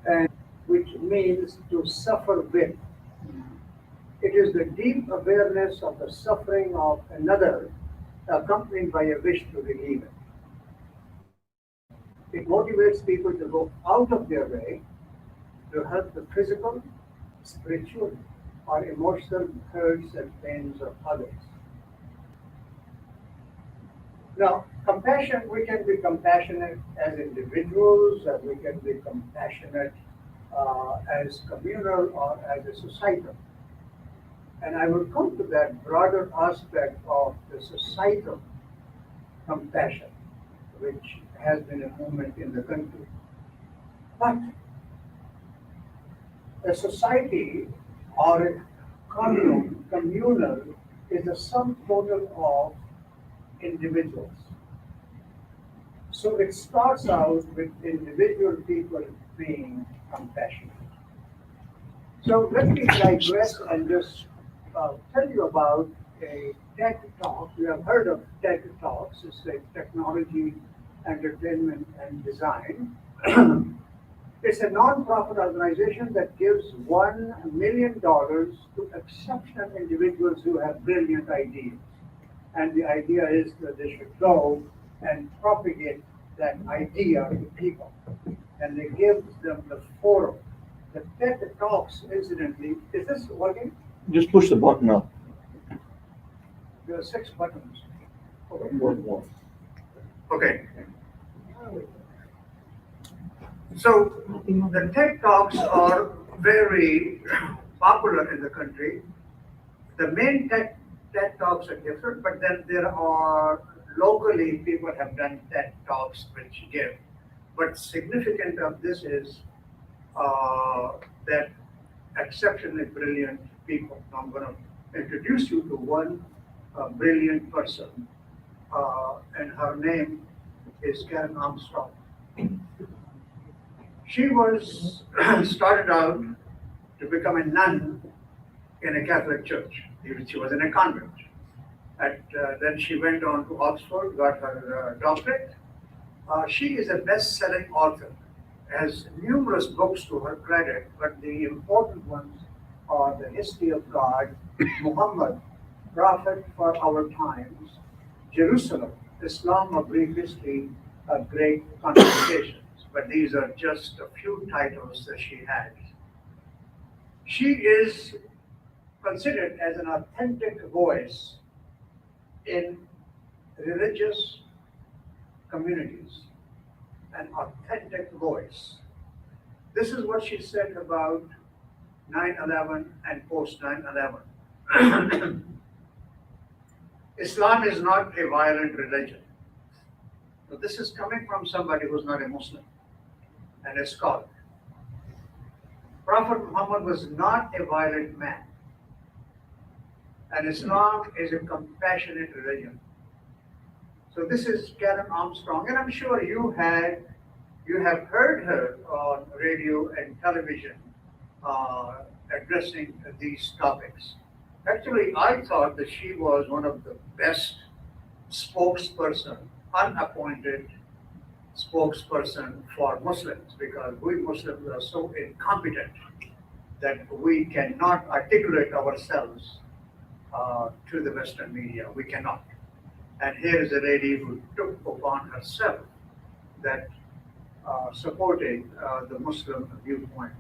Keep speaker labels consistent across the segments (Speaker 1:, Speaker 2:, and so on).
Speaker 1: and which means to suffer with. It is the deep awareness of the suffering of another accompanied by a wish to relieve it. It motivates people to go out of their way to help the physical, spiritual, or emotional hurts and pains of others. Now, compassion, we can be compassionate as individuals, and we can be compassionate as communal or as a societal. And I will come to that broader aspect of the societal compassion, which has been a movement in the country. But a society or a communal is the sum total of individuals. So it starts out with individual people being compassionate. So let me digress and just tell you about a TED Talk. You have heard of TED Talks. It's a technology, entertainment, and design. It's a non-profit organization that gives $1 million to exceptional individuals who have brilliant ideas. And the idea is that they should go and propagate that idea to people. And they give them the forum. The TED Talks, incidentally, is this working?
Speaker 2: Just push the button up.
Speaker 1: There are 6 buttons. Okay.
Speaker 2: One.
Speaker 1: Okay. So the TED Talks are very popular in the country. The main TED Talks are different, but then there are locally people have done TED Talks which give. But significant of this is that exceptionally brilliant people. Now I'm going to introduce you to one brilliant person, and her name is Karen Armstrong. She was started out to become a nun in a Catholic church. She was in a convent. Then she went on to Oxford, got her doctorate. She is a best-selling author, has numerous books to her credit, but the important ones are The History of God, Muhammad, Prophet for Our Times, Jerusalem, Islam, A Brief History, A Great Conversations. But these are just a few titles that she has. She is considered as an authentic voice in religious communities, an authentic voice. This is what she said about 9/11 and post 9/11. Islam is not a violent religion. So this is coming from somebody who's not a Muslim and a scholar. Prophet Muhammad was not a violent man, and Islam is a compassionate religion. So this is Karen Armstrong, and I'm sure you have heard her on radio and television addressing these topics. Actually, I thought that she was one of the best spokesperson, unappointed spokesperson for Muslims, because we Muslims are so incompetent that we cannot articulate ourselves to the Western media. We cannot. And here is a lady who took upon herself that supporting the Muslim viewpoint.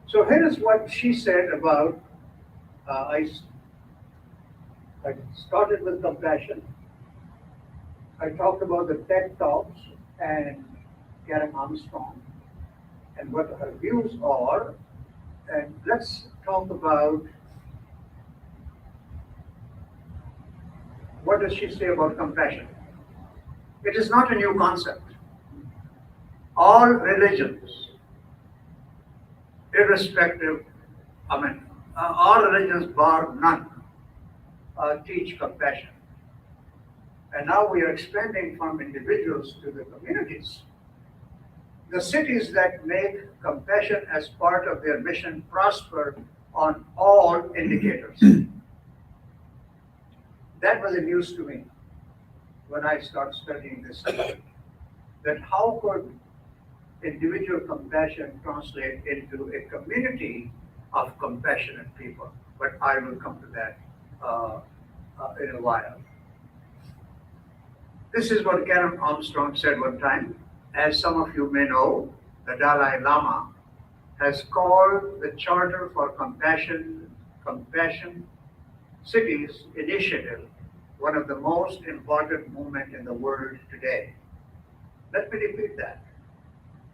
Speaker 1: So here is what she said about uh, I, I started with compassion. I talked about the TED Talks and Karen Armstrong and what her views are. And let's talk about what does she say about compassion. It is not a new concept. All religions, irrespective, all religions bar none, teach compassion. And now we are expanding from individuals to the communities. The cities that make compassion as part of their mission prosper on all indicators. That was a news to me when I started studying this subject. That how could individual compassion translate into a community of compassionate people. But I will come to that uh, in a while. This is what Karen Armstrong said one time. As some of you may know, the Dalai Lama has called the Charter for Compassion Cities initiative one of the most important movements in the world today. Let me repeat that.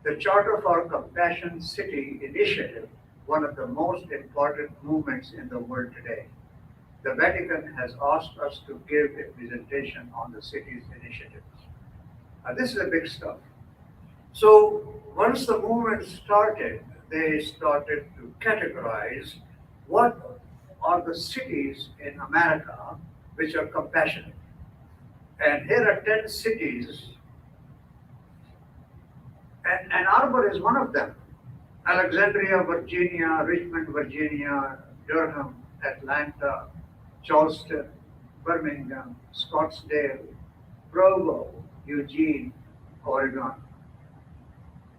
Speaker 1: The Charter for Compassion City initiative, one of the most important movements in the world today. The Vatican has asked us to give a presentation on the city's initiatives. This is a big stuff. So once the movement started, they started to categorize what are the cities in America which are compassionate. And here are 10 cities, and Ann Arbor is one of them. Alexandria, Virginia, Richmond, Virginia, Durham, Atlanta, Charleston, Birmingham, Scottsdale, Provo, Eugene, Oregon.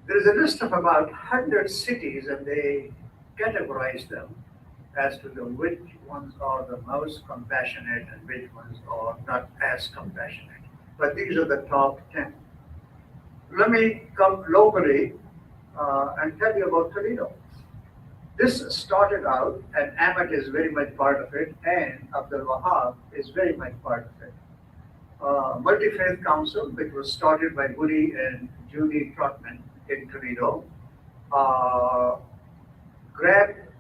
Speaker 1: There is a list of about 100 cities, and they categorize them as to which ones are the most compassionate and which ones are not as compassionate. But these are the top 10. Let me come locally and tell you about Toledo. This started out, and Ahmed is very much part of it, and Abdul Wahab is very much part of it. Multi-Faith Council, which was started by Woody and Judy Trotman in Toledo, uh,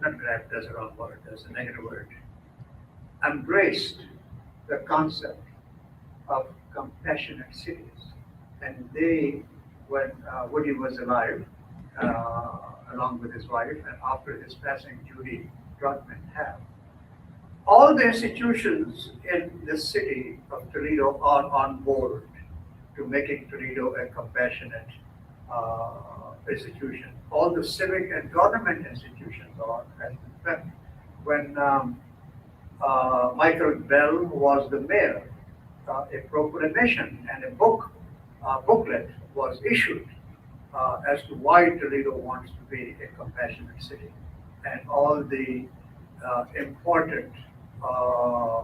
Speaker 1: not grabbed, that's the wrong word, that's a negative word, embraced the concept of compassionate cities. And they, when Woody was alive, along with his wife, and after his passing, Judy Trotman have. All the institutions in the city of Toledo are on board to making Toledo a compassionate institution. All the civic and government institutions are. In fact, when Michael Bell was the mayor, a proclamation and a booklet was issued as to why Toledo wants to be a compassionate city, and all the important uh,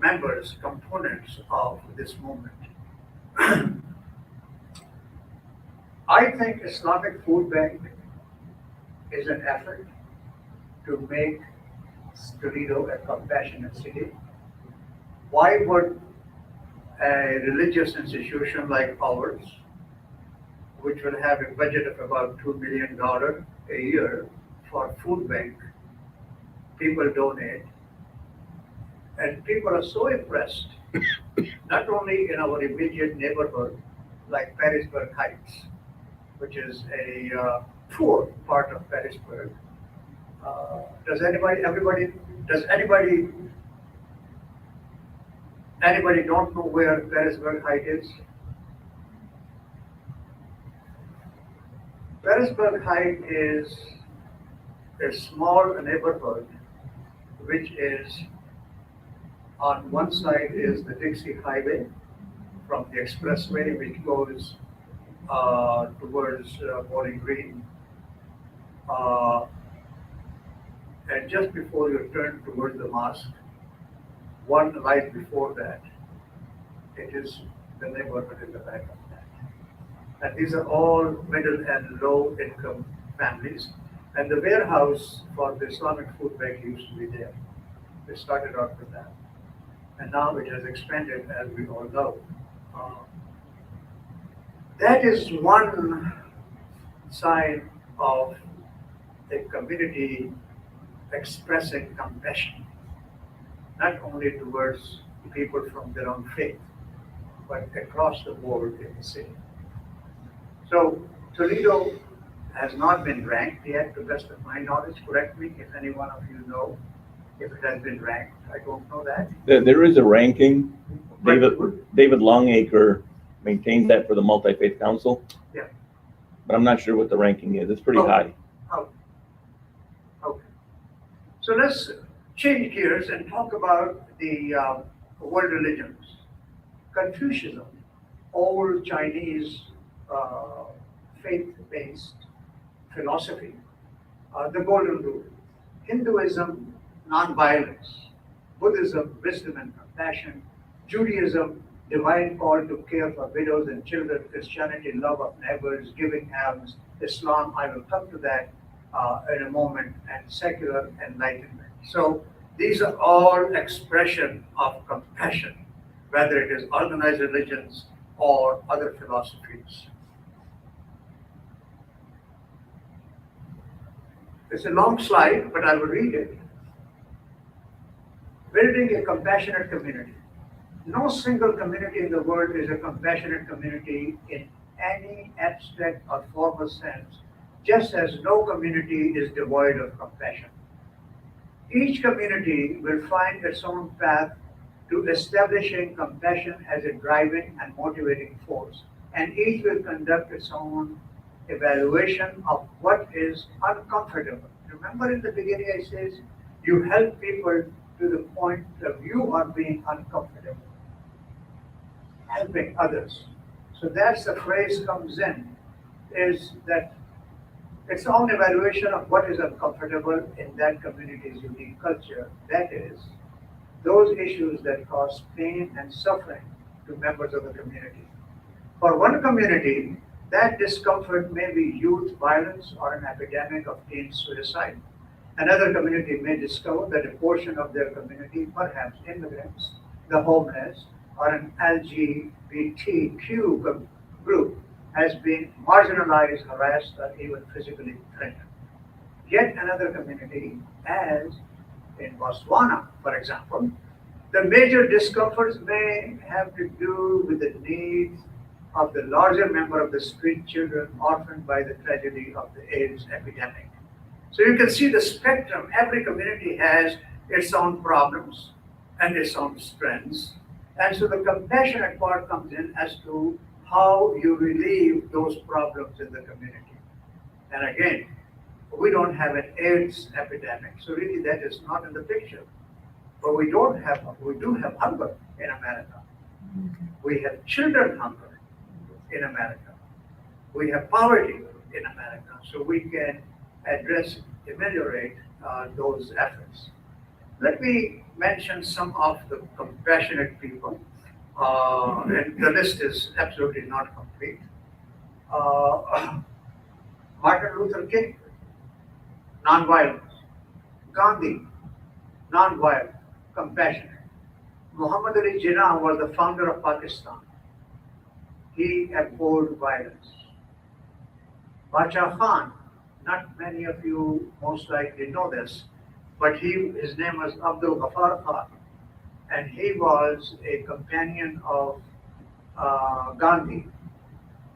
Speaker 1: members, components of this movement. I think Islamic Food Bank is an effort to make Toledo a compassionate city. Why would a religious institution like ours, which will have a budget of about $2 million a year for food bank, people donate, and people are so impressed, not only in our immediate neighborhood, like Parisburg Heights, which is a poor part of Parisburg. Does anybody don't know where Parisburg Heights is? Parisburg Heights is a small neighborhood which is on one side is the Dixie Highway from the expressway which goes towards Bowling Green. Uh, and just before you turn towards the mosque, one light before that, it is the neighborhood in the back of that. And these are all middle and low income families. And the warehouse for the Islamic Food Bank used to be there. They started out with that. And now it has expanded, as we all know. Uh, that is one sign of a community expressing compassion, not only towards people from their own faith, but across the board in the city. So Toledo has not been ranked yet, to the best of my knowledge. Correct me if any one of you know if it has been ranked. I don't know that.
Speaker 2: There is a ranking.
Speaker 1: But-
Speaker 2: David Longacre maintains that for the Multi-Faith Council.
Speaker 1: Yeah.
Speaker 2: But I'm not sure what the ranking is. It's pretty
Speaker 1: Oh.
Speaker 2: high.
Speaker 1: Oh, okay. So let's change gears and talk about the world religions. Confucianism, old Chinese faith-based philosophy, the golden rule. Hinduism, non-violence. Buddhism, wisdom and compassion. Judaism, divine call to care for widows and children. Christianity, love of neighbors, giving alms. Islam, I will come to that in a moment, and secular enlightenment. So these are all expression of compassion, whether it is organized religions or other philosophies. It's a long slide, but I will read it. Building a compassionate community. No single community in the world is a compassionate community in any abstract or formal sense, just as no community is devoid of compassion. Each community will find its own path to establishing compassion as a driving and motivating force, and each will conduct its own evaluation of what is uncomfortable. Remember in the beginning I says you help people to the point of you are being uncomfortable, helping others. So that's the phrase comes in, is that its own evaluation of what is uncomfortable in that community's unique culture. That is, those issues that cause pain and suffering to members of the community. For one community, that discomfort may be youth violence or an epidemic of teen suicide. Another community may discover that a portion of their community, perhaps immigrants, the homeless, or an LGBTQ group, has been marginalized, harassed, or even physically threatened. Yet another community, as in Botswana, for example, the major discomforts may have to do with the needs of the larger member of the street children orphaned by the tragedy of the AIDS epidemic. So you can see the spectrum. Every community has its own problems and its own strengths. And so the compassionate part comes in as to how you relieve those problems in the community. And again, we don't have an AIDS epidemic, so really that is not in the picture. But we do have hunger in America. We have children hunger in America. We have poverty in America. So we can address, ameliorate those efforts. Let me mention some of the compassionate people. And the list is absolutely not complete. Martin Luther King, nonviolence. Gandhi, nonviolent, compassionate. Muhammad Ali Jinnah was the founder of Pakistan. He abhorred violence. Bacha Khan, not many of you most likely know this, but his name was Abdul Ghaffar Khan, and he was a companion of Gandhi.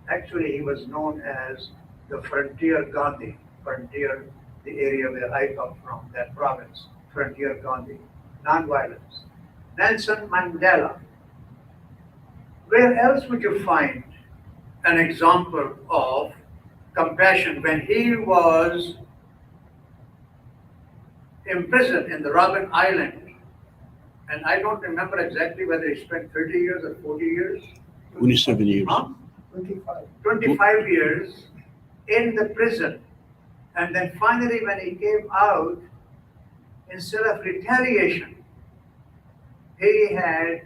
Speaker 1: Actually, he was known as the Frontier Gandhi, Frontier, the area where I come from, that province, Frontier Gandhi, nonviolence. Nelson Mandela. Where else would you find an example of compassion when he was imprisoned in the Robben Island? And I don't remember exactly whether he spent 30 years or 40 years.
Speaker 3: 27 years.
Speaker 1: Huh? 25 years in the prison. And then finally, when he came out, instead of retaliation, he had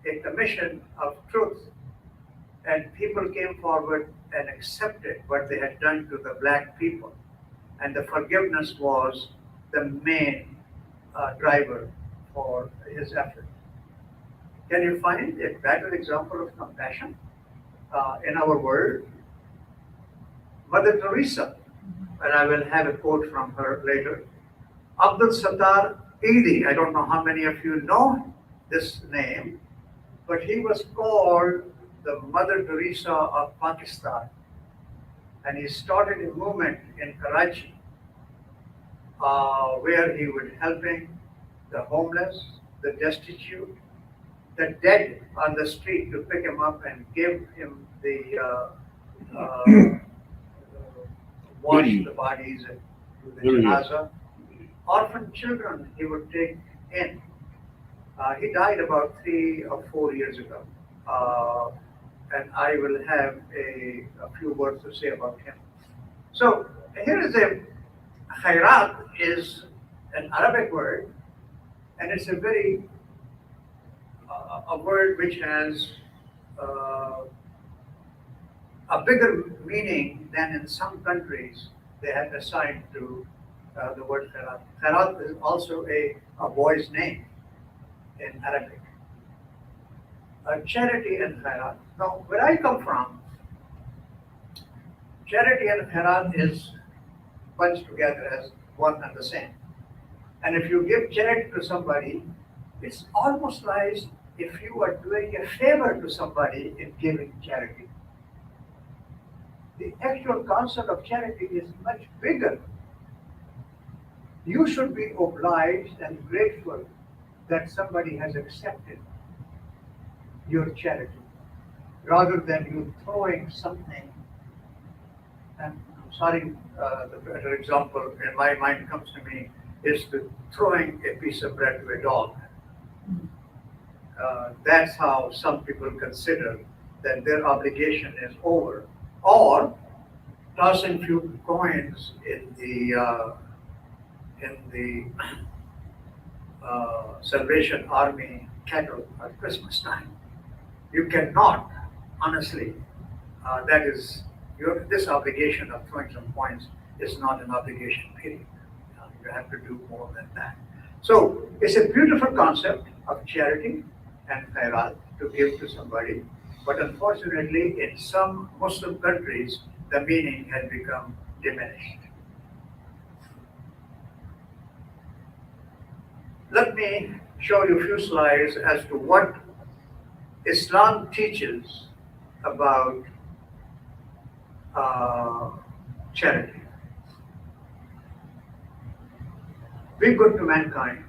Speaker 1: a commission of truth. And people came forward and accepted what they had done to the black people. And the forgiveness was the main driver for his effort. Can you find a better example of compassion in our world? Mother Teresa, and I will have a quote from her later. Abdul Sattar Idi, I don't know how many of you know this name, but he was called the Mother Teresa of Pakistan. And he started a movement in Karachi where he was helping the homeless, the destitute, the dead on the street to pick him up and give him the wash the bodies and do the janaza. Orphan children he would take in. He died about 3 or 4 years ago. and I will have a few words to say about him. So here is a khairat is an Arabic word, and it's a very a word which has uh, a bigger meaning than in some countries they have assigned to the word khairat. Khairat is also a boy's name in Arabic. Charity and khairat. Now, where I come from, charity and khairat is bunched together as one and the same. And if you give charity to somebody, it's almost like if you are doing a favor to somebody in giving charity. The actual concept of charity is much bigger. You should be obliged and grateful that somebody has accepted your charity rather than you throwing something. And I'm sorry, the better example in my mind comes to me is the throwing a piece of bread to a dog. That's how some people consider that their obligation is over. Or tossing few coins in the Salvation Army kettle at Christmas time. You cannot, honestly, that is this obligation of throwing some coins is not an obligation. Period. You have to do more than that. So it's a beautiful concept of charity and khairat to give to somebody, but unfortunately, in some Muslim countries, the meaning has become diminished. Let me show you a few slides as to what Islam teaches about charity. Be good to mankind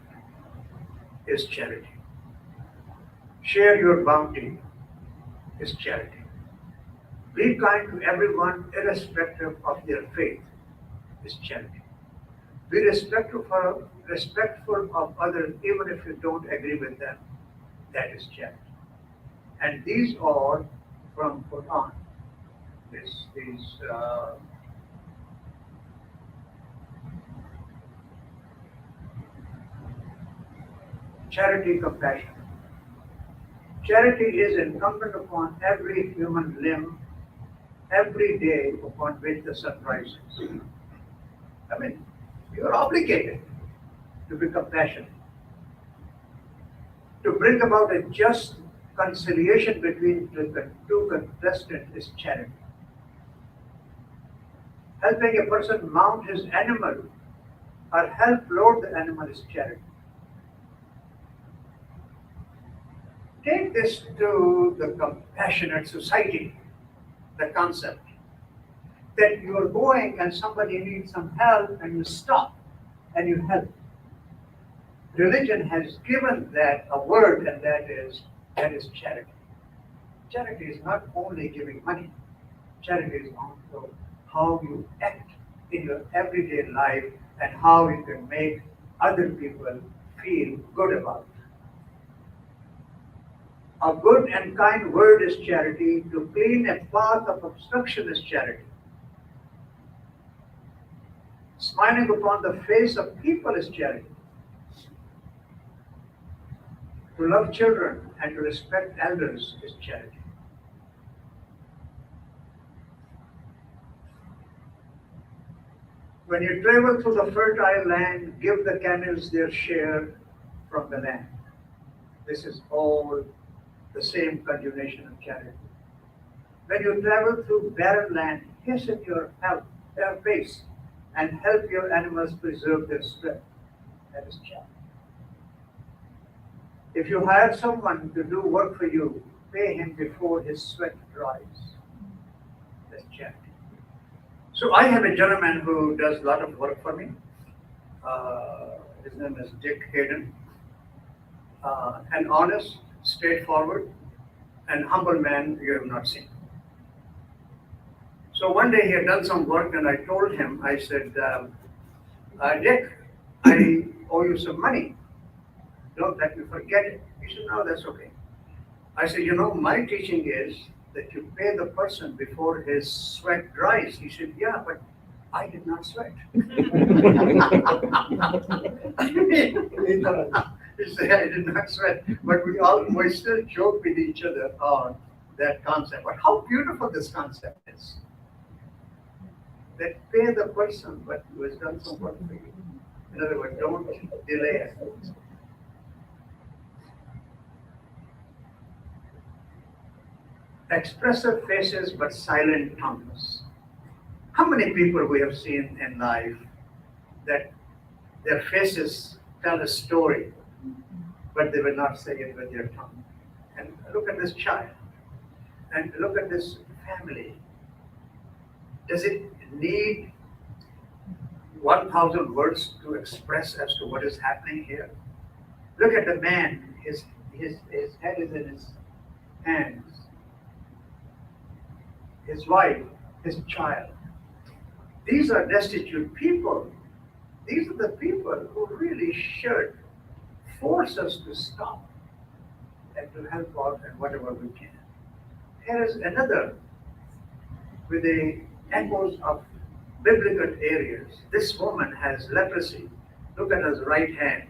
Speaker 1: is charity. Share your bounty is charity. Be kind to everyone irrespective of their faith is charity. Be respectful of others even if you don't agree with them. That is charity. And these are from Quran. These charity, compassion. Charity is incumbent upon every human limb every day upon which the sun rises. I mean, you are obligated to be compassionate, to bring about a just conciliation between the two contestants is charity. Helping a person mount his animal or help load the animal is charity. Take this to the compassionate society, the concept that you are going and somebody needs some help and you stop and you help. Religion has given that a word, and that is charity. Charity is not only giving money, charity is also how you act in your everyday life and how you can make other people feel good about it. A good and kind word is charity. To clean a path of obstruction is charity. Smiling upon the face of people is charity. To love children and to respect elders is charity. When you travel through the fertile land, give the camels their share from the land. This is all the same continuation of charity. When you travel through barren land, hasten your pace and help your animals preserve their strength. That is charity. If you hire someone to do work for you, pay him before his sweat dries. That's charity. So I have a gentleman who does a lot of work for me. His name is Dick Hayden. An honest, straightforward, and humble man you have not seen. So one day he had done some work and I told him, I said, Dick, I owe you some money. Don't let me forget it. He said, no, that's okay. I said, my teaching is that you pay the person before his sweat dries. He said, yeah, but I did not sweat. He said, I did not sweat. But we still joke with each other on that concept. But how beautiful this concept is. That pay the person, but who has done some work for you. In other words, don't delay it. Expressive faces but silent tongues. How many people we have seen in life that their faces tell a story, but they will not say it with their tongue? And look at this child, and look at this family. Does it need 1,000 words to express as to what is happening here? Look at the man, his head is in his hands. His wife, his child. These are destitute people. These are the people who really should force us to stop and to help out in whatever we can. Here is another with the echoes of biblical areas. This woman has leprosy. Look at his right hand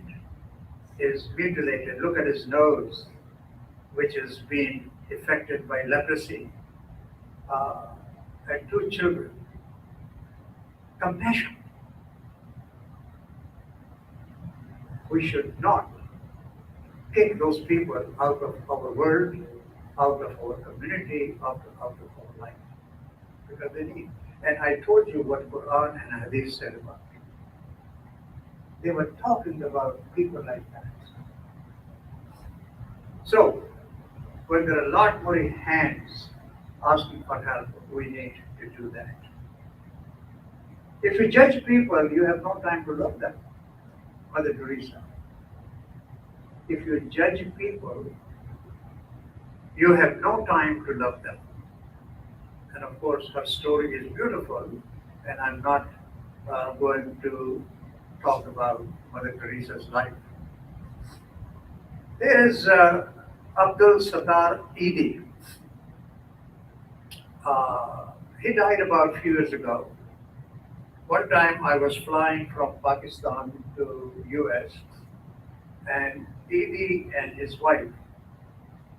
Speaker 1: is mutilated. Look at his nose, which is being affected by leprosy. And 2 children. Compassion. We should not kick those people out of our world, out of our community, out of our life. Because they need. And I told you what Quran and Hadith said about it. They were talking about people like that. So, when there are a lot more hands asking for help, we need to do that. If you judge people, you have no time to love them. Mother Teresa. If you judge people, you have no time to love them. And of course, her story is beautiful, and I'm not going to talk about Mother Teresa's life. There is Abdul Sattar Edhi. He died about a few years ago. One time I was flying from Pakistan to US, and Edhi and his wife,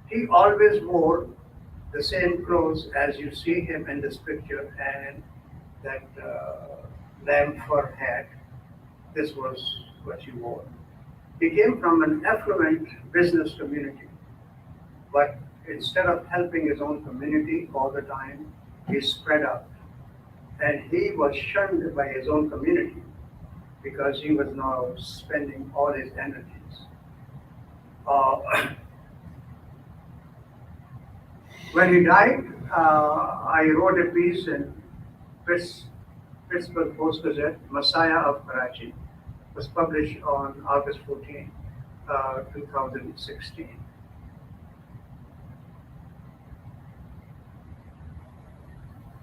Speaker 1: he always wore the same clothes as you see him in this picture, and that lamb fur hat. This was what he wore. He came from an affluent business community, but instead of helping his own community all the time, he spread out. And he was shunned by his own community because he was now spending all his energies. When he died, I wrote a piece in Pittsburgh Post Gazette, Messiah of Karachi. It was published on August 14, 2016.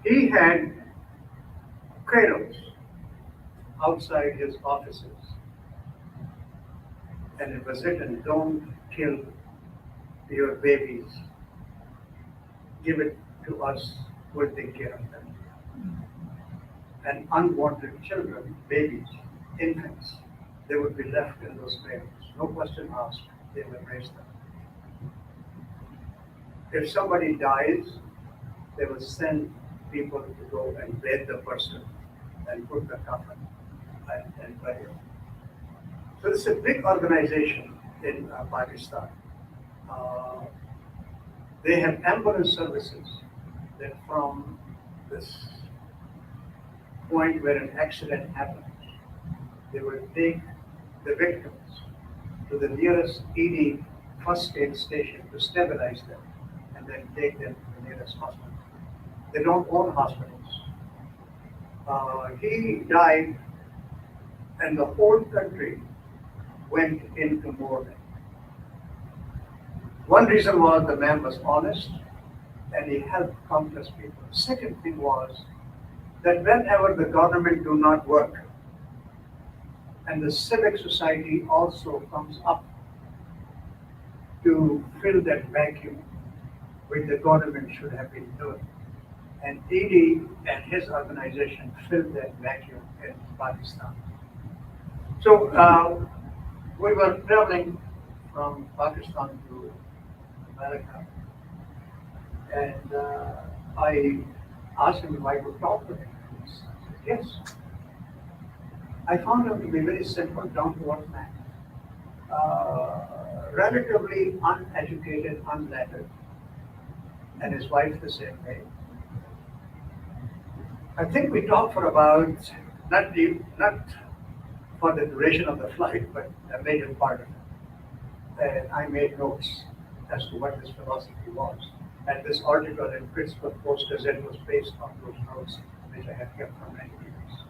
Speaker 1: He had cradles outside his offices, and it was written, "Don't kill your babies. Give it to us, we'll take care of them." And unwanted children, babies, infants, they would be left in those cradles. No question asked, they will raise them. If somebody dies, they will send people to go and bathe the person and put the coffin and bury him. So it's a big organization in Pakistan. They have ambulance services that from this point where an accident happens, they will take the victims to the nearest ED first aid station to stabilize them and then take them to the nearest hospital. They don't own hospitals. He died and the whole country went into mourning. One reason was the man was honest and he helped countless people. Second thing was that whenever the government do not work and the civic society also comes up to fill that vacuum, which the government should have been doing. And Didi and his organization filled that vacuum in Pakistan. So we were traveling from Pakistan to America, and I asked him if I could talk to him. He said, yes. I found him to be very simple, down to earth man, relatively uneducated, unlettered, and his wife the same way. I think we talked for about not for the duration of the flight, but a major part of it. And I made notes as to what his philosophy was. And this article in Pittsburgh Post Gazette was based on those notes, which I had kept for many years.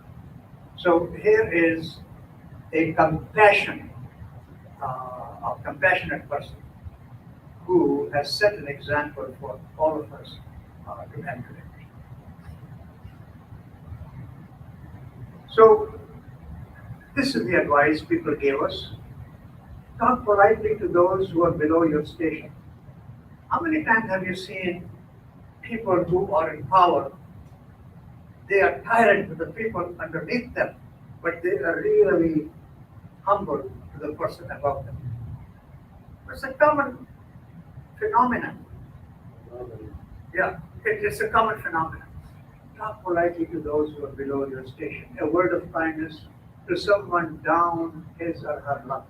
Speaker 1: So here is a compassionate person who has set an example for all of us to emulate. So this is the advice people gave us. Talk politely to those who are below your station. How many times have you seen people who are in power? They are tyrant to the people underneath them, but they are really humble to the person above them. It's a common phenomenon. Yeah, it's a common phenomenon. Talk politely to those who are below your station. A word of kindness to someone down his or her luck.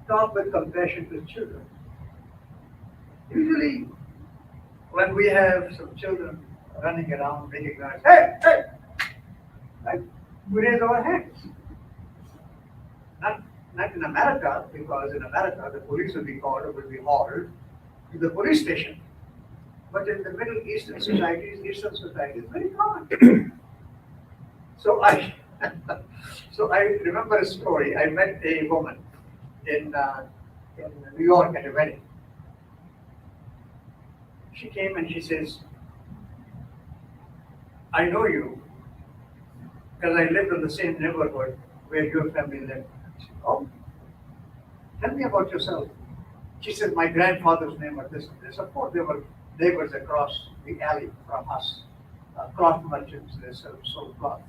Speaker 1: Talk with compassion to children. Usually, when we have some children running around making noise, hey, hey, like, we raise our hands. Not in America, because in America the police will be called or will be hauled to the police station. But in the Middle Eastern societies, very common. So I, so I remember a story. I met a woman in New York at a wedding. She came and she says, I know you because I lived in the same neighborhood where your family lived. I said, oh, tell me about yourself. She said, my grandfather's name was this and this. Of course, they were neighbors across the alley from us, cloth merchants, they sold cloth.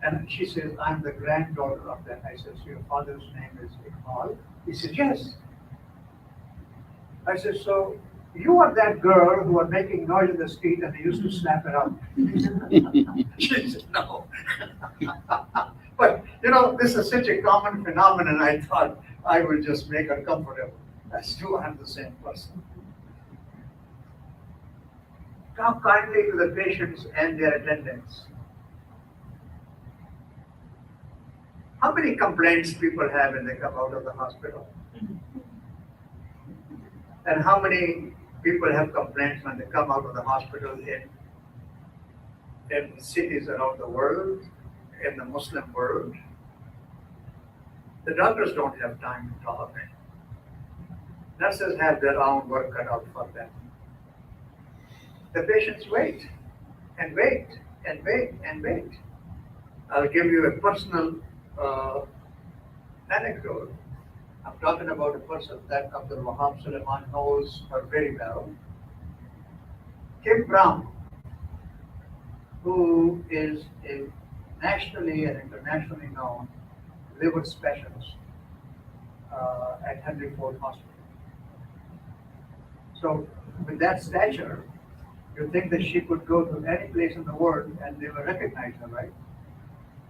Speaker 1: And she says, I'm the granddaughter of that. I said, so your father's name is Iqbal? He said, yes. I said, so you are that girl who are making noise in the street and they used to slap her up. She said, no. But, this is such a common phenomenon, I thought I would just make her comfortable. As to I'm the same person. Talk kindly to the patients and their attendants. How many complaints people have when they come out of the hospital? And how many people have complaints when they come out of the hospital in cities around the world, in the Muslim world? The doctors don't have time to talk. Nurses have their own work cut out for them. The patients wait and wait and wait and wait. I'll give you a personal anecdote. I'm talking about a person that Abdul Wahab Suleiman knows her very well. Kim Brown, who is a nationally and internationally known liver specialist at Henry Ford Hospital. So with that stature, you think that she could go to any place in the world and they will recognize her, right?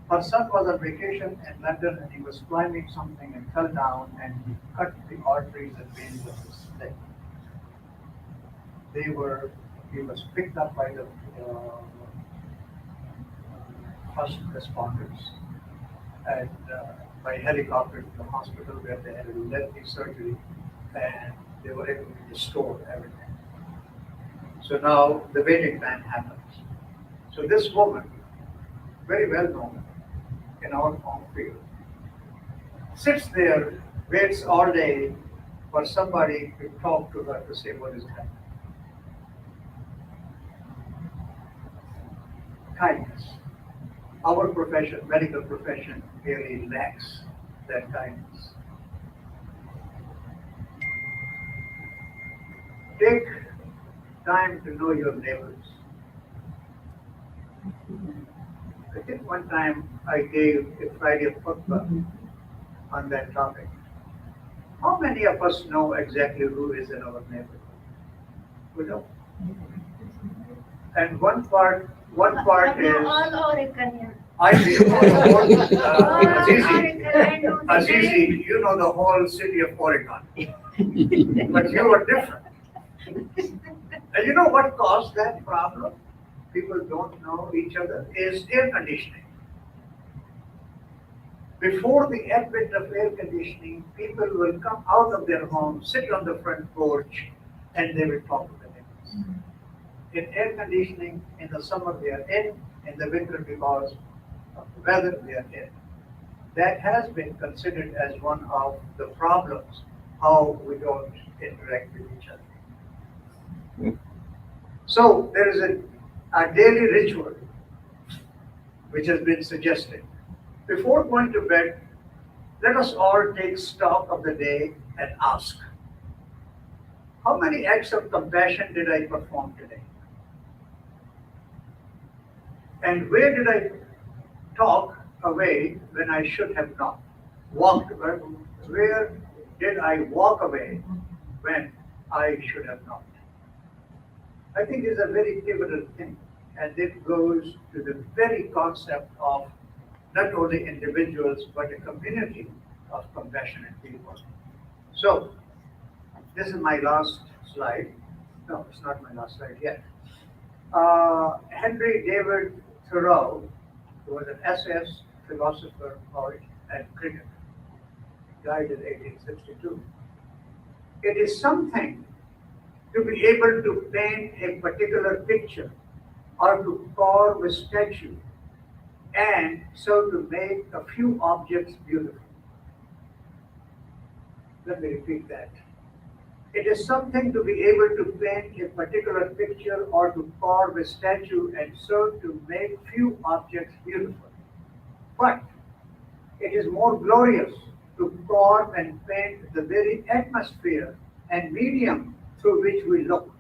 Speaker 1: Her son was on vacation in London and he was climbing something and fell down and he cut the arteries and veins of his leg. He was picked up by the first responders and by helicopter to the hospital where they had a lengthy surgery and they were able to restore everything. So now the waiting time happens. So this woman, very well known in our home field, sits there, waits all day for somebody to talk to her to say what is happening. Kindness. Our profession, medical profession, really lacks that kindness. take time to know your neighbors. I think one time I gave a Friday khutbah on that topic. How many of us know exactly who is in our neighborhood? We know. And one part
Speaker 3: I know
Speaker 1: is
Speaker 3: all Oregon.
Speaker 1: I you know the whole
Speaker 3: Oregon, I know the
Speaker 1: Azizi, you know the whole city of Oregon, but you are different. And you know what caused that problem? People don't know each other is air conditioning. Before the advent of air conditioning, people will come out of their homes, sit on the front porch, and they will talk to the neighbors. In air conditioning, in the summer they are in the winter because of the weather they are in. That has been considered as one of the problems, how we don't interact with each other. So there is a daily ritual which has been suggested. Before going to bed, let us all take stock of the day and ask, how many acts of compassion did I perform today? And where did I talk away when I should have not? Where did I walk away when I should have not? I think it's a very pivotal thing, and it goes to the very concept of not only individuals but a community of compassionate people. So, this is my last slide. No, it's not my last slide yet. Henry David Thoreau, who was an essayist, philosopher, poet, and critic, died in 1862. It is something to be able to paint a particular picture or to carve a statue and so to make a few objects beautiful. Let me repeat that. It is something to be able to paint a particular picture or to carve a statue and so to make few objects beautiful. But it is more glorious to carve and paint the very atmosphere and medium through which we look.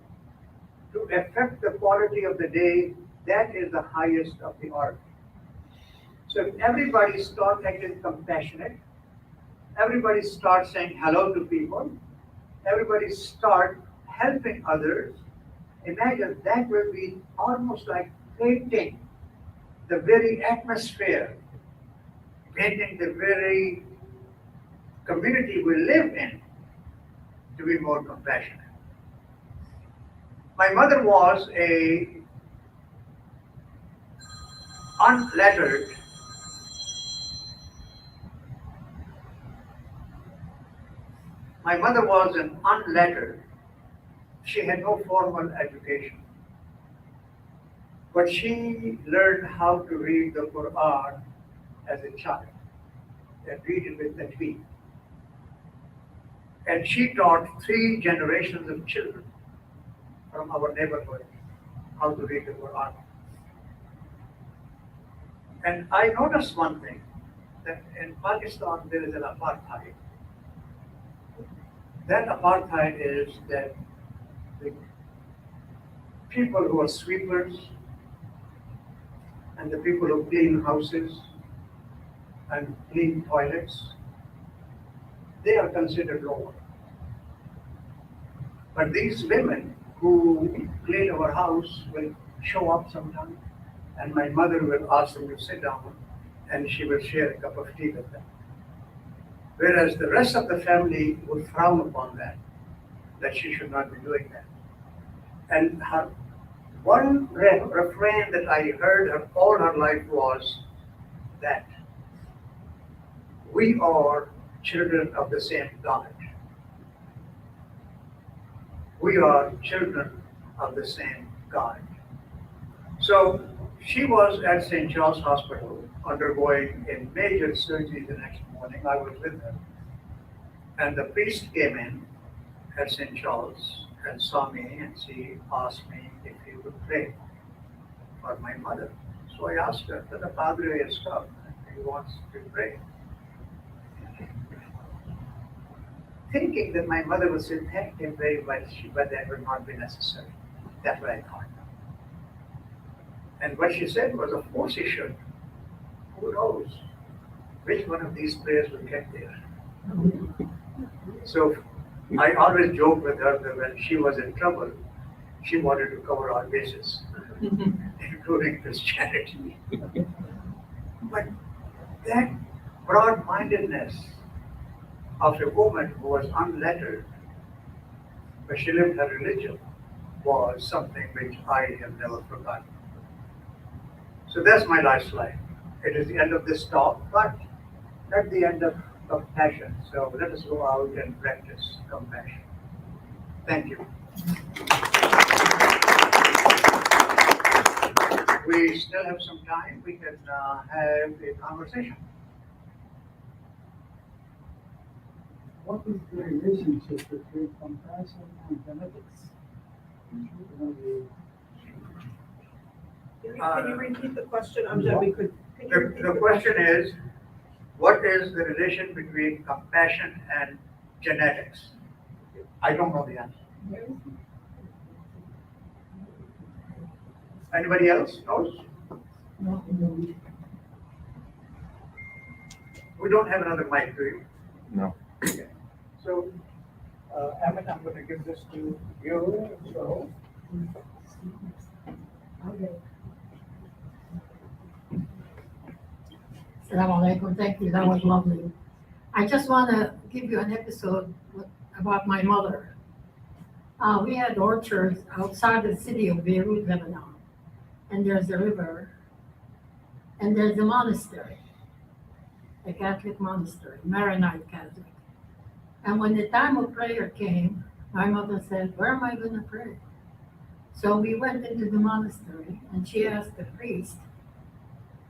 Speaker 1: To affect the quality of the day, that is the highest of the art. So if everybody starts acting compassionate, everybody starts saying hello to people, everybody start helping others, imagine that will be almost like painting the very atmosphere, painting the very community we live in to be more compassionate. My mother was a unlettered, my mother was an unlettered. She had no formal education, but she learned how to read the Quran as a child and read it with tajweed. And she taught three generations of children from our neighborhood how to read the Quran. And I noticed one thing that in Pakistan there is an apartheid. That apartheid is that the people who are sweepers and the people who clean houses and clean toilets, they are considered lower. But these women who clean our house will show up sometime, and my mother will ask them to sit down, and she will share a cup of tea with them. Whereas the rest of the family would frown upon that she should not be doing that. And her one refrain that I heard her all her life was that we are children of the same God. We are children of the same God. So she was at St. Charles Hospital undergoing a major surgery the next morning. I was with her. And the priest came in at St. Charles and saw me and she asked me if he would pray for my mother. So I asked her, the Padre has come and he wants to pray. thinking that my mother would say, thank him very much, but that would not be necessary. That's what I thought. And what she said was, of course he should. Who knows which one of these players will get there? So I always joke with her that when she was in trouble, she wanted to cover all bases, including Christianity. But that broad-mindedness of a woman who was unlettered, but she lived her religion, was something which I have never forgotten. So that's my last slide. It is the end of this talk, but not the end of compassion. So let us go out and practice compassion. Thank you. We still have some time. We can have a conversation.
Speaker 4: What is the relationship between compassion and genetics?
Speaker 5: Can you repeat the question? I'm Debbie, can you repeat
Speaker 1: The question is, what is the relation between compassion and genetics? I don't know the answer. Anybody else knows? We don't have another mic, do you?
Speaker 2: No.
Speaker 1: Okay. So, Emmett, I'm going to give this to you. So,
Speaker 6: Assalamu alaikum. Thank you. That was lovely. I just want to give you an episode about my mother. We had orchards outside the city of Beirut, Lebanon. And there's a river. And there's a monastery, a Catholic monastery, Maronite Catholic. And when the time of prayer came, my mother said, where am I going to pray? So we went into the monastery and she asked the priest,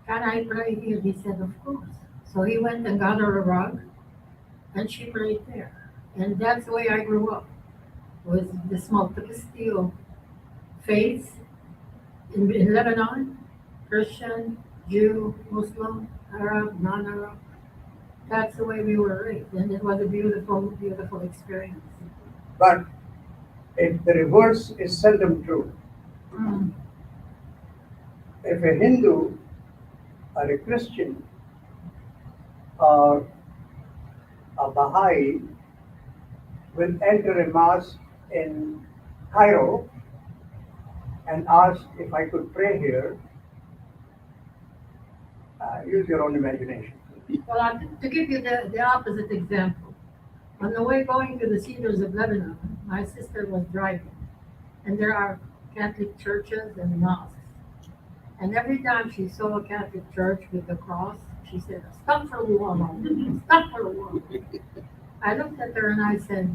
Speaker 6: can I pray here? He said, of course. So he went and got her a rug and she prayed there. And that's the way I grew up, was this multiplicity of faiths in Lebanon, Christian, Jew, Muslim, Arab, non-Arab. That's the way we were raised. And it was a beautiful, beautiful experience.
Speaker 1: but the reverse is seldom true.
Speaker 6: Mm.
Speaker 1: If a Hindu or a Christian or a Baha'i will enter a mosque in Cairo and ask if I could pray here, use your own imagination.
Speaker 6: Well, to give you the opposite example, on the way going to the Cedars of Lebanon, my sister was driving, and there are Catholic churches and mosques. And every time she saw a Catholic church with the cross, she said, Astaghfirullah, Astaghfirullah. I looked at her and I said,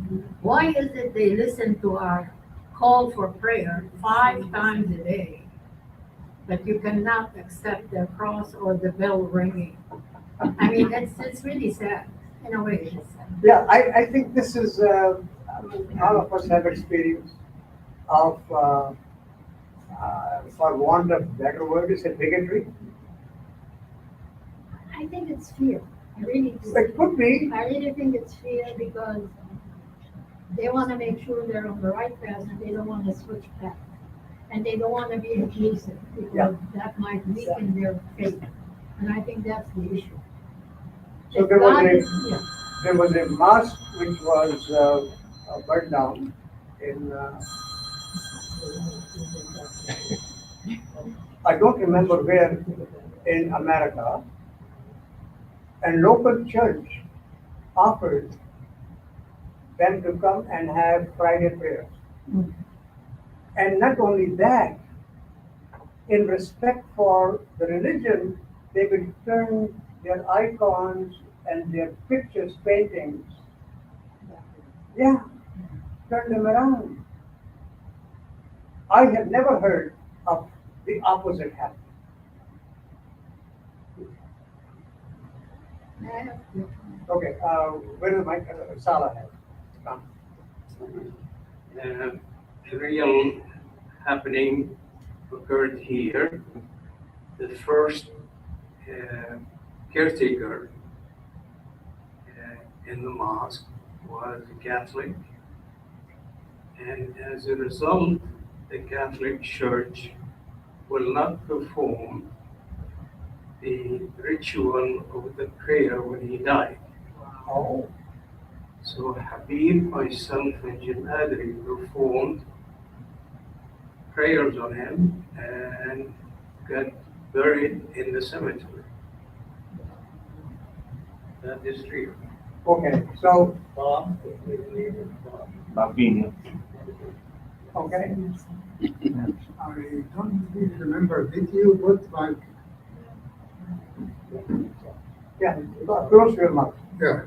Speaker 6: why is it they listen to our call for prayer 5 times a day, but you cannot accept the cross or the bell ringing? I mean, it's really sad. In a way, it's sad.
Speaker 1: Yeah, I think this is, all of us have experience of, for want of better word, is it bigotry?
Speaker 3: I think it's fear. I really do.
Speaker 1: It could be.
Speaker 3: I really think it's fear because they want to make sure they're on the right path and they don't want to switch paths. And they don't want to be inclusive because that might weaken their faith. And I think that's the issue.
Speaker 1: So
Speaker 3: If
Speaker 1: there was
Speaker 3: God
Speaker 1: a-
Speaker 3: is- yeah.
Speaker 1: There was a mosque which was burned down in, I don't remember where in America. And local church offered them to come and have Friday prayers. And not only that, in respect for the religion, they would turn their icons and their pictures, paintings, turn them around. I have never heard of the opposite happening. Okay, where is my, Salah has? Come.
Speaker 7: A real happening occurred here. The first caretaker in the mosque was Catholic. And as a result, the Catholic Church will not perform the ritual of the prayer when he died.
Speaker 4: Oh,
Speaker 7: So Habib, myself, and Jim Adri performed prayers on him and got buried in the cemetery. That is true.
Speaker 4: okay, so,
Speaker 2: Bambino.
Speaker 4: okay. I don't really remember, did you put like? Yeah, close your mouth. Yeah.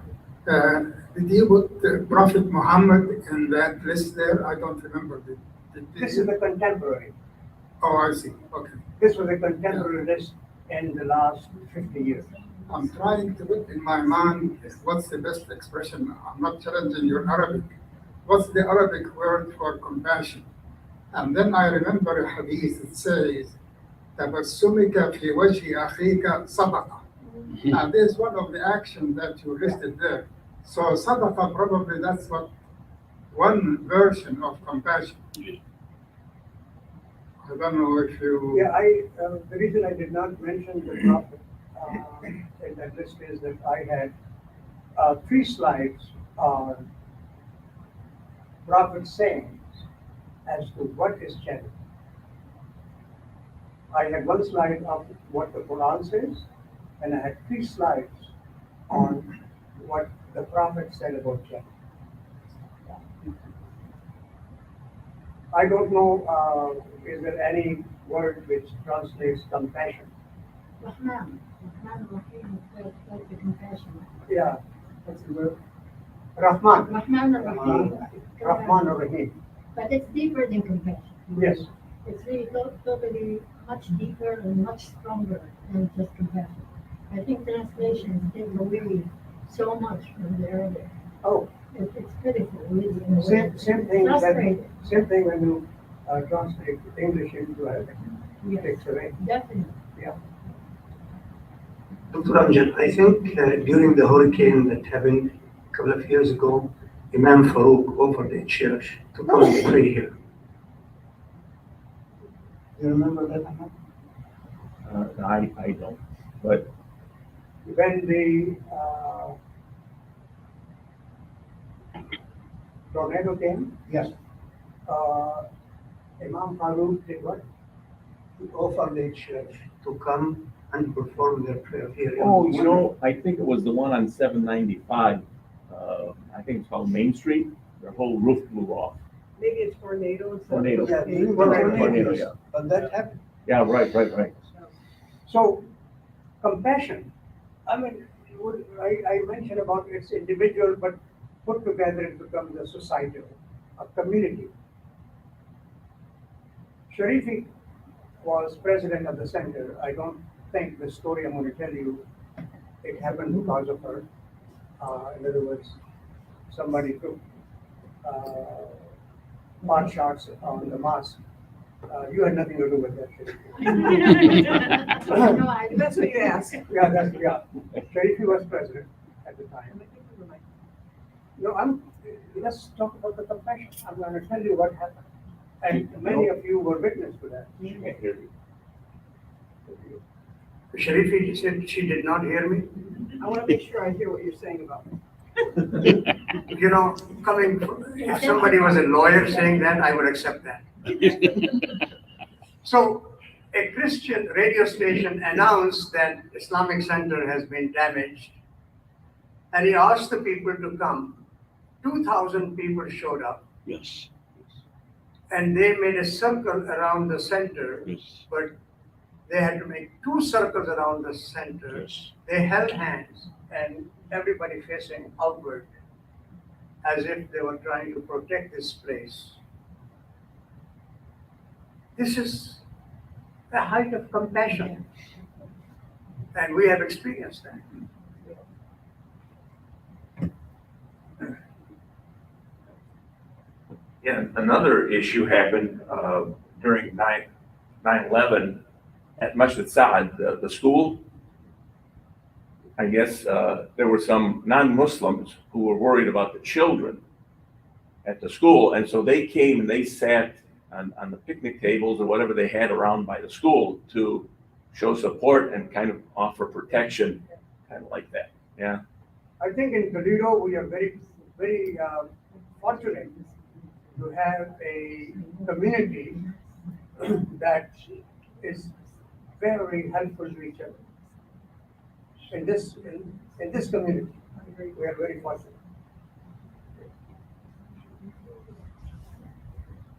Speaker 4: Did you put Prophet Muhammad in that list there? I don't remember. Did
Speaker 8: This
Speaker 4: you?
Speaker 8: is a contemporary.
Speaker 4: Oh, I see, okay.
Speaker 8: This was a contemporary list in the last 50 years.
Speaker 4: I'm trying to put in my mind, what's the best expression? I'm not challenging your Arabic. What's the Arabic word for compassion? And then I remember a hadith, it says, تبسمك في وجه أخيك صدقة. And this is one of the actions that you listed there. So صدقة, probably that's what one version of compassion. I don't know if you.
Speaker 8: Yeah, the reason I did not mention the prophet in that list is that I had 3 slides on prophet sayings as to what is charity. I had 1 slide of what the Quran says, and I had 3 slides on what the prophet said about charity. I don't know, is there any word which translates compassion?
Speaker 3: Rahman, Rahman Rahim, that's the compassion.
Speaker 8: Yeah, that's the word. Rahman.
Speaker 3: Rahman Rahim.
Speaker 8: Rahman or Rahim.
Speaker 3: But it's deeper than compassion.
Speaker 8: Yes.
Speaker 3: It's really totally much deeper and much stronger than just compassion. I think translations take away so much from the Arabic.
Speaker 8: Oh,
Speaker 3: It's pitiful, really. in a way.
Speaker 8: same thing
Speaker 3: Frustrating.
Speaker 8: same thing when you translate English into Arabic. It
Speaker 3: Yes,
Speaker 8: takes away.
Speaker 3: definitely.
Speaker 9: Dr. Amjad, I think during the hurricane that happened a couple of years ago, Imam Farouk offered a church to come and pray here.
Speaker 4: You remember that?
Speaker 2: I don't, but
Speaker 8: When the tornado came,
Speaker 4: Yes.
Speaker 8: Imam Farooq did what?
Speaker 9: He offered a church to come and perform their prayer here.
Speaker 2: oh, you know, I think it was the one on 795. I think it's called Main Street. Their whole roof blew off.
Speaker 5: Maybe it's tornadoes.
Speaker 2: Tornado.
Speaker 9: Yeah, during the
Speaker 2: Tornado,
Speaker 9: tornado,
Speaker 2: yeah.
Speaker 9: but that happened.
Speaker 2: Yeah, right.
Speaker 8: So, compassion, I mean, I mentioned about it's individual, but put together it becomes a societal, a community. Sharifi was president of the center. I don't think the story I'm going to tell you, it happened because of her. In other words, somebody took pot shots on the mosque. You had nothing to do with that, Sharifi.
Speaker 3: No, I,
Speaker 5: That's what you asked.
Speaker 8: Yeah, Sharifi was president at the time. No, let's talk about the compassion. I'm going to tell you what happened. And many of you were witness to that.
Speaker 2: She can't hear you.
Speaker 1: Sharifi said she did not hear me.
Speaker 5: I want to make sure I hear what you're saying about me.
Speaker 1: You know, if somebody was a lawyer saying that, I would accept that. So a Christian radio station announced that Islamic Center has been damaged, and he asked the people to come. 2,000 people showed up,
Speaker 10: Yes,
Speaker 1: and they made a circle around the center,
Speaker 10: yes,
Speaker 1: but they had to make 2 circles around the center.
Speaker 10: yes.
Speaker 1: They held hands and everybody facing outward as if they were trying to protect this place. This is the height of compassion. And we have experienced that.
Speaker 11: Yeah, another issue happened during 9/11 at Masjid Saad, the school. I guess, there were some non-Muslims who were worried about the children at the school, and so they came and they sat on the picnic tables or whatever they had around by the school to show support and kind of offer protection, kind of like that, yeah.
Speaker 8: I think in Toledo, we are very, very fortunate to have a community that is very helpful to each other. In this community, we are very fortunate.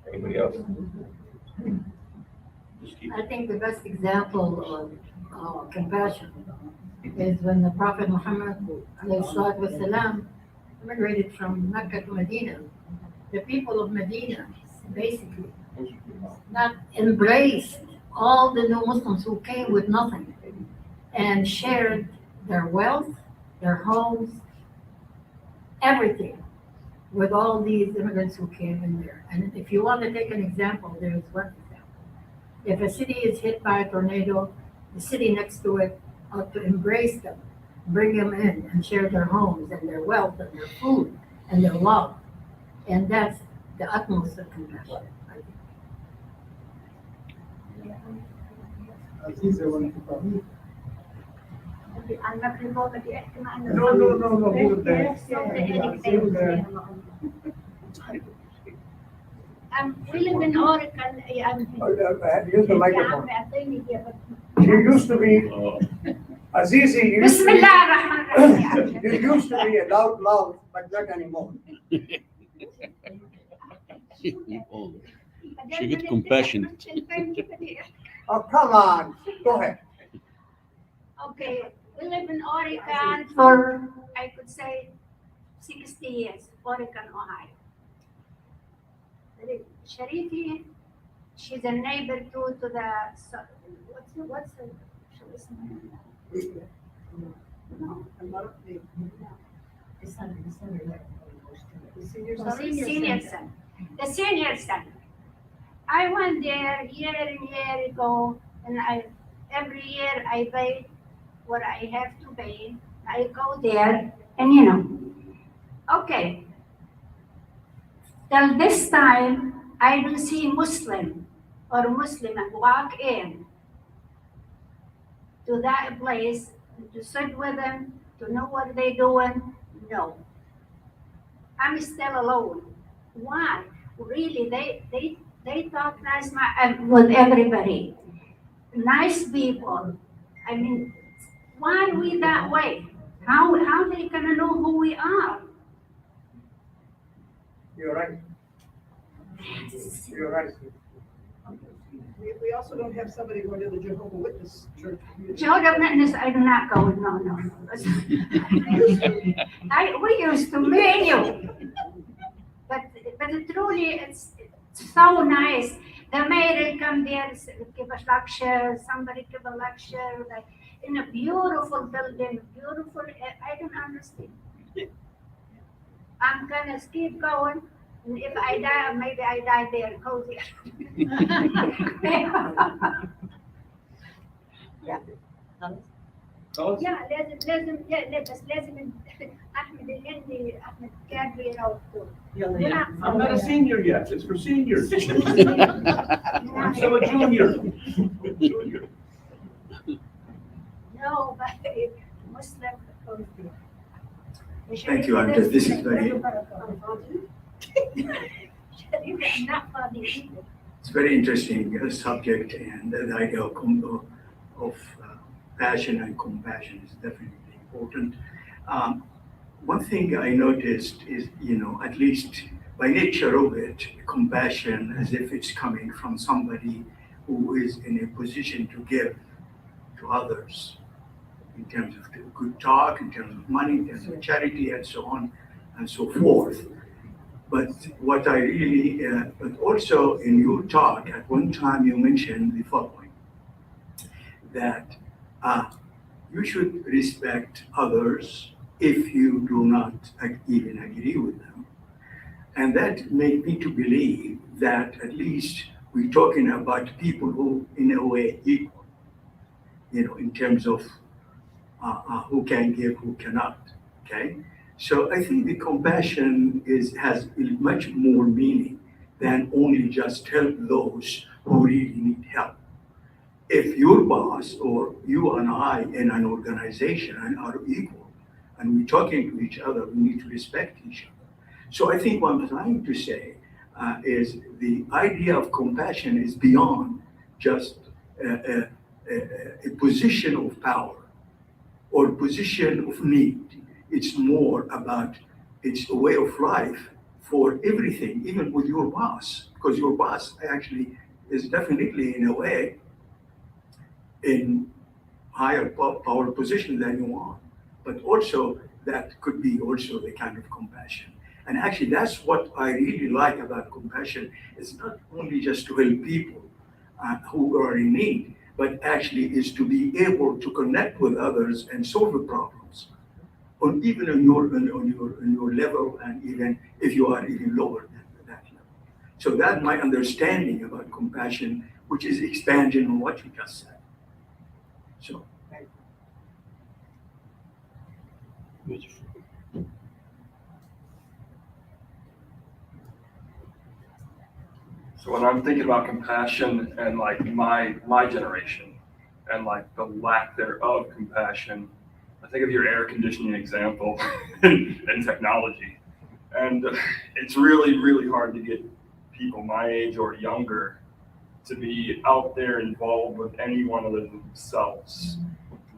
Speaker 11: Anybody else? Just keep-
Speaker 6: I think the best example of compassion is when the Prophet Muhammad والسلام, immigrated from Mecca to Medina. The people of Medina basically not embraced all the new Muslims who came with nothing and shared their wealth, their homes, everything with all these immigrants who came in there. And if you want to take an example, there's one example. If a city is hit by a tornado, the city next to it ought to embrace them, bring them in and share their homes and their wealth and their food and their love. And that's the utmost of compassion, I think.
Speaker 8: No, move there.
Speaker 3: We live in Oregon.
Speaker 8: Use the microphone. You used to be, Azizi, you used to be, you used to be a loud mouth, but not anymore.
Speaker 10: She get compassionate.
Speaker 8: Oh, come on, go ahead.
Speaker 12: Okay, we live in Oregon for, I could say, 60 years, Oregon, Ohio. Sharifi, she's a neighbor to the, what's the, senior center. The senior center. I went there year ago, and every year I pay what I have to pay. I go there, and okay. Till this time, I don't see Muslim or Muslim walk in to that place to sit with them, to know what they're doing. No. I'm still alone. Why? Really, they talk nice with everybody. Nice people. I mean, why are we that way? How they gonna know who we are?
Speaker 8: You're right. You're right.
Speaker 5: We also don't have somebody going to the Jehovah's Witness church.
Speaker 12: Jehovah's Witness, I do not go. No. We used to, me and you. But truly, it's so nice. The mayor will come there, give a lecture, somebody give a lecture, like in a beautiful building, beautiful, I don't understand. I'm gonna keep going. And if I die, maybe I die there, cozy.
Speaker 3: Yeah, لازم احمد الهندي احمد كادري يروحوا.
Speaker 2: I'm not a senior yet, it's for seniors. I'm still a junior.
Speaker 3: No, but Muslim.
Speaker 9: Thank you, Andres. This is very, it's very interesting subject, and the idea of passion and compassion is definitely important. One thing I noticed is, at least by nature of it, compassion, as if it's coming from somebody who is in a position to give to others in terms of good talk, in terms of money, in terms of charity, and so on and so forth. But what I really, but also in your talk, at one time you mentioned the following, that you should respect others if you do not even agree with them. And that made me to believe that at least we're talking about people who, in a way, equal, in terms of who can give, who cannot. Okay, so I think the compassion has much more meaning than only just help those who really need help. If your boss or you and I in an organization are equal and we're talking to each other, we need to respect each other. So I think what I'm trying to say is the idea of compassion is beyond just a position of power or position of need. It's more about, it's a way of life for everything, even with your boss, because your boss actually is definitely in a way in higher power position than you are. But also that could be also the kind of compassion. And actually that's what I really like about compassion. It's not only just to help people who are in need, but actually is to be able to connect with others and solve the problems, on even on your level, and even if you are even lower than that level. So that's my understanding about compassion, which is expansion on what you just said. So.
Speaker 10: So when I'm thinking about compassion and like my generation and like the lack thereof compassion, I think of your air conditioning example and technology. And it's really, really hard to get people my age or younger to be out there involved with anyone other than themselves.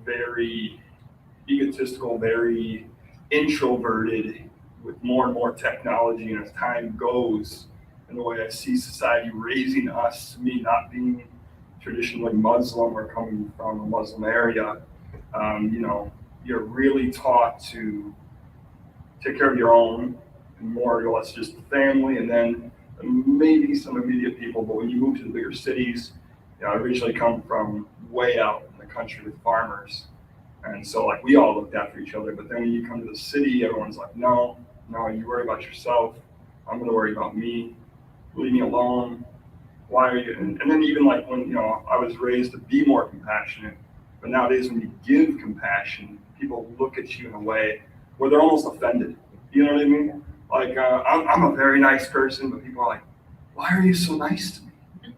Speaker 10: Very egotistical, very introverted with more and more technology. And as time goes, and the way I see society raising us, me not being traditionally Muslim or coming from a Muslim area, you're really taught to take care of your own, and more or less just family, and then maybe some immediate people. But when you move to the bigger cities, I originally come from way out in the country with farmers. And so like we all looked after each other. But then when you come to the city, everyone's like, no, you worry about yourself. I'm gonna worry about me. Leave me alone. Why are you? And then even like when, I was raised to be more compassionate, but nowadays when you give compassion, people look at you in a way where they're almost offended. You know what I mean? Like, I'm a very nice person, but people are like, why are you so nice to me?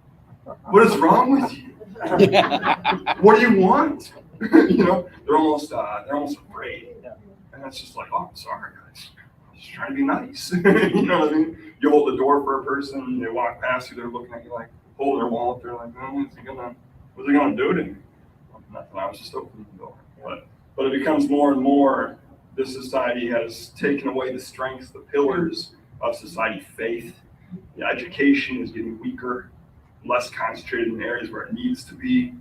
Speaker 10: What is wrong with you? What do you want? They're almost afraid. And it's just like, oh, I'm sorry, guys. I was just trying to be nice. You know what I mean? You hold the door for a person, they walk past you, they're looking at you like, holding their wallet, they're like, oh, what's he gonna do to me? Well, nothing, I was just opening the door. But it becomes more and more, this society has taken away the strengths, the pillars of society. Faith, education is getting weaker, less concentrated in areas where it needs to be.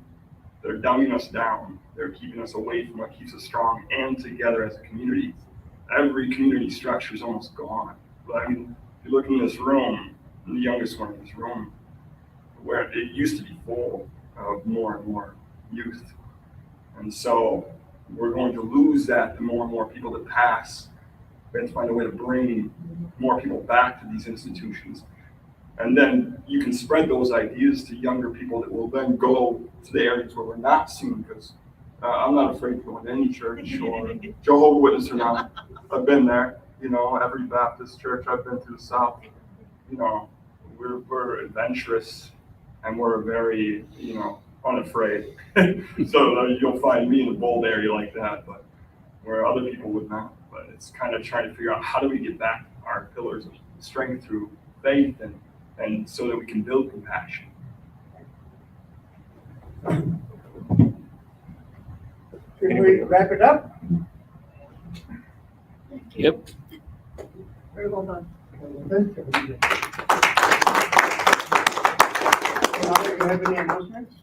Speaker 10: They're dumbing us down. They're keeping us away from what keeps us strong and together as a community. Every community structure is almost gone. But I mean, if you look in this room, I'm the youngest one in this room, where it used to be full of more and more youth. And so we're going to lose that the more and more people that pass. We have to find a way to bring more people back to these institutions. And then you can spread those ideas to younger people that will then go to the areas where we're not seen, because I'm not afraid to go into any church or Jehovah's Witness or not. I've been there, every Baptist church I've been to the South, we're adventurous and we're very, unafraid. So you'll find me in a bold area like that, but where other people would not. But it's kind of trying to figure out how do we get back our pillars of strength through faith and so that we can build compassion.
Speaker 8: Can we wrap it up?
Speaker 2: Yep.
Speaker 5: Very well done.
Speaker 8: Do you have any announcements?